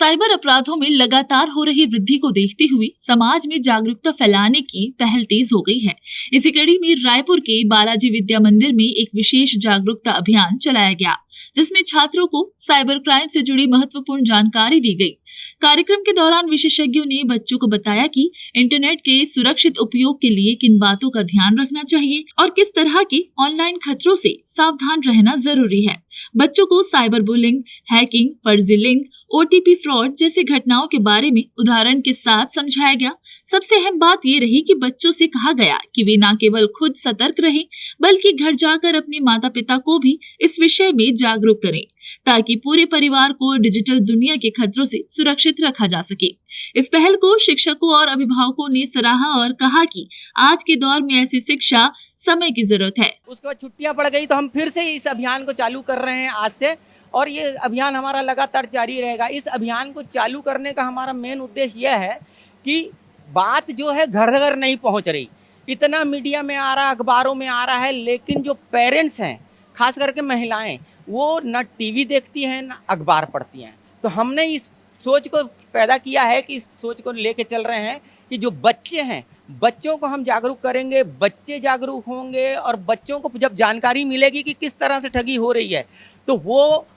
Cyber अपराधों में लगातार हो रही वृद्धि को देखते हुए समाज में जागरूकता फैलाने की पहल तेज हो गई है। इसी कड़ी में रायपुर के बालाजी विद्या मंदिर में एक विशेष जागरूकता अभियान चलाया गया, जिसमें छात्रों को साइबर क्राइम से जुड़ी महत्वपूर्ण जानकारी दी गई। कार्यक्रम के दौरान विशेषज्ञों ने बच्चों को बताया कि इंटरनेट के सुरक्षित उपयोग के लिए किन बातों का ध्यान रखना चाहिए और किस तरह के ऑनलाइन खतरों से सावधान रहना जरूरी है। बच्चों को साइबर बुलिंग, हैकिंग, फर्जी लिंक, ओटीपी फ्रॉड जैसी घटनाओं के बारे में उदाहरण के साथ समझाया गया। सबसे अहम बात ये रही कि बच्चों से कहा गया कि वे न केवल खुद सतर्क रहें, बल्कि घर जाकर अपने माता पिता को भी इस विषय में जागरूक करें, ताकि पूरे परिवार को डिजिटल दुनिया के खतरों से सुरक्षित रखा जा सके। इस पहल को शिक्षकों और अभिभावकों ने सराहा और कहा कि आज के दौर में ऐसी शिक्षा समय की जरूरत है। उसके बाद छुट्टियां पड़ गई तो हम फिर से इस अभियान को चालू कर रहे हैं आज से, और ये अभियान हमारा लगातार जारी रहेगा। इस अभियान को चालू करने का हमारा मेन उद्देश्य यह है कि बात जो है घर घर नहीं पहुंच रही। इतना मीडिया में आ रहा, अखबारों में आ रहा है, लेकिन जो पेरेंट्स हैं, खास करके महिलाएं, वो न टीवी देखती हैं न अखबार पढ़ती हैं। तो हमने इस सोच को पैदा किया है कि इस सोच को लेके चल रहे हैं कि जो बच्चे हैं, बच्चों को हम जागरूक करेंगे, बच्चे जागरूक होंगे, और बच्चों को जब जानकारी मिलेगी कि किस तरह से ठगी हो रही है, तो वो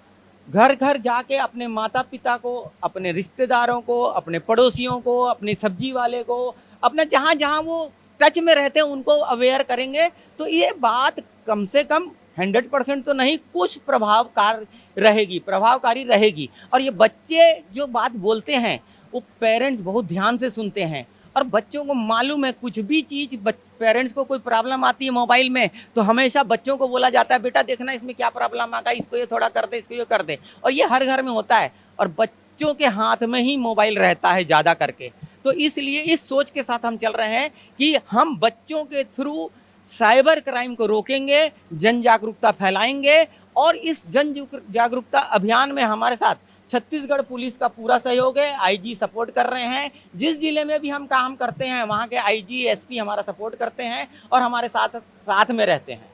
घर घर जाके अपने माता पिता को, अपने रिश्तेदारों को, अपने पड़ोसियों को, अपने सब्जी वाले को, अपना जहाँ जहाँ वो टच में रहते हैं उनको अवेयर करेंगे। तो ये बात कम से कम 100% तो नहीं, कुछ प्रभावकारी रहेगी। और ये बच्चे जो बात बोलते हैं वो पेरेंट्स बहुत ध्यान से सुनते हैं, और बच्चों को मालूम है कुछ भी चीज़ पेरेंट्स को कोई प्रॉब्लम आती है मोबाइल में, तो हमेशा बच्चों को बोला जाता है, बेटा देखना इसमें क्या प्रॉब्लम आएगा, इसको ये थोड़ा कर दे, इसको ये कर दे। और ये हर घर में होता है, और बच्चों के हाथ में ही मोबाइल रहता है ज़्यादा करके। तो इसलिए इस सोच के साथ हम चल रहे हैं कि हम बच्चों के थ्रू साइबर क्राइम को रोकेंगे, जन जागरूकता फैलाएंगे। और इस जन जागरूकता अभियान में हमारे साथ छत्तीसगढ़ पुलिस का पूरा सहयोग है। आईजी सपोर्ट कर रहे हैं। जिस जिले में भी हम काम करते हैं वहाँ के आईजी, एसपी हमारा सपोर्ट करते हैं और हमारे साथ में रहते हैं।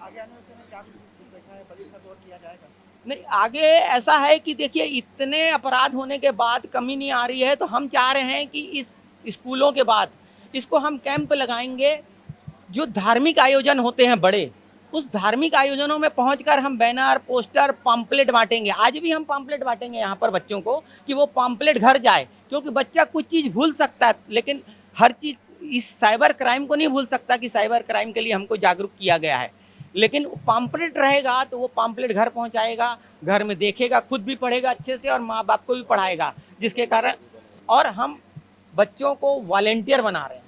आगे आने वाले समय क्या बैठा है, पुलिस का दौर किया जाएगा? नहीं, आगे ऐसा है कि देखिए, इतने अपराध होने के बाद कमी नहीं आ रही है, तो हम चाह रहे हैं कि इस स्कूलों के बाद इसको हम कैंप लगाएंगे। जो धार्मिक आयोजन होते हैं बड़े, उस धार्मिक आयोजनों में पहुंचकर हम बैनर, पोस्टर, पम्पलेट बांटेंगे। आज भी हम पम्पलेट बांटेंगे यहाँ पर बच्चों को, कि वो पम्पलेट घर जाए, क्योंकि बच्चा कुछ चीज़ भूल सकता है, लेकिन हर चीज़ इस साइबर क्राइम को नहीं भूल सकता कि साइबर क्राइम के लिए हमको जागरूक किया गया है। लेकिन पम्पलेट रहेगा तो वो पम्पलेट घर पहुँचाएगा, घर में देखेगा, खुद भी पढ़ेगा अच्छे से और माँ बाप को भी पढ़ाएगा, जिसके कारण। और हम बच्चों को वॉलेंटियर बना रहे हैं।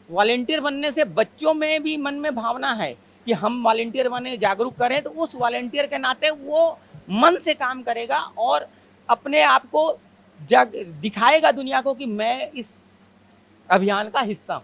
वॉलेंटियर बनने से बच्चों में भी मन में भावना है कि हम वॉलेंटियर बने, जागरूक करें, तो उस वॉलेंटियर के नाते वो मन से काम करेगा और अपने आप को दिखाएगा दुनिया को कि मैं इस अभियान का हिस्सा हूँ।